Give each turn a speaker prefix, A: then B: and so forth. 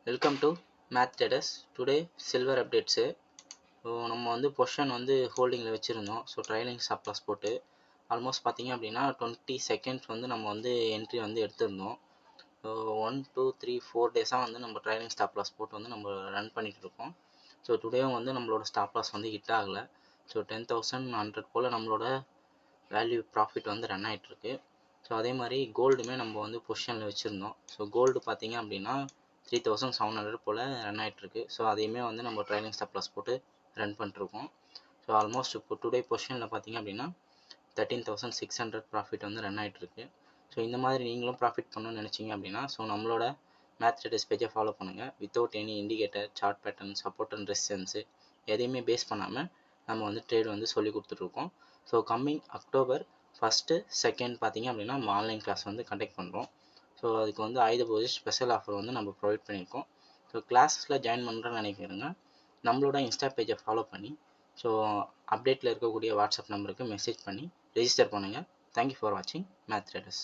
A: Welcome to math traders. Today silver updates. So நம்ம வந்து position வந்து ஹோல்டிங்கில் வச்சுருந்தோம். ஸோ ட்ரைலிங் ஸ்டாப் லாஸ் போட்டு ஆல்மோஸ்ட் பார்த்தீங்க அப்படின்னா 20 செகண்ட்ஸ் வந்து நம்ம வந்து என்ட்ரி வந்து எடுத்திருந்தோம். ஸோ 1 2 3 4 டேஸாக வந்து நம்ம ட்ரைலிங் ஸ்டாப் லாஸ் போட்டு வந்து நம்ம ரன் பண்ணிகிட்டு இருக்கோம். ஸோ டுடேவும் வந்து நம்மளோட ஸ்டாப் லாஸ் வந்து ஹிட் ஆகலை. ஸோ 10,100 போல் நம்மளோட வேல்யூ ப்ராஃபிட் வந்து ரன் ஆகிட்டுருக்கு. ஸோ அதே மாதிரி கோல்டுமே நம்ம வந்து பொசிஷனில் வச்சுருந்தோம். ஸோ கோல்டு பார்த்தீங்க அப்படின்னா 3,700 போல் ரன் ஆகிட்டுருக்கு. ஸோ அதையுமே வந்து நம்ம ட்ரைலிங் ஸ்டாப் லாஸ் போட்டு ரன் பண்ணிட்டுருக்கோம். ஸோ ஆல்மோஸ்ட் இப்போ டுடே பொசிஷனில் பார்த்தீங்க அப்படின்னா 13,600 ப்ராஃபிட் வந்து ரன் ஆகிட்டுருக்கு. ஸோ இந்த மாதிரி நீங்களும் ப்ராஃபிட் பண்ணணும்னு நினச்சிங்க அப்படின்னா ஸோ நம்மளோட மேத் ட்ரேடர்ஸ் பேஜை ஃபாலோ பண்ணுங்கள். Without any indicator, chart pattern, support and resistance எதையுமே பேஸ் பண்ணாமல் நம்ம வந்து ட்ரேட் வந்து சொல்லி கொடுத்துட்ருக்கோம். ஸோ கம்மிங் அக்டோபர் 1, 2 பார்த்தீங்க அப்படின்னா நம்ம ஆன்லைன் கிளாஸ் வந்து கண்டக்ட் பண்ணுறோம். ஸோ அதுக்கு வந்து ஆயுத பூஜை ஸ்பெஷல் ஆஃபர் வந்து நம்ம ப்ரொவைட் பண்ணியிருக்கோம். ஸோ கிளாஸஸில் ஜாயின் பண்ணுறேன்னு நினைக்கிறேங்க நம்மளோட இன்ஸ்டா பேஜை ஃபாலோ பண்ணி ஸோ அப்டேட்டில் இருக்கக்கூடிய வாட்ஸ்அப் நம்பருக்கு மெசேஜ் பண்ணி ரெஜிஸ்டர் பண்ணுங்கள். தேங்க்யூ ஃபார் வாட்சிங் மேத் ட்ரேடர்ஸ்.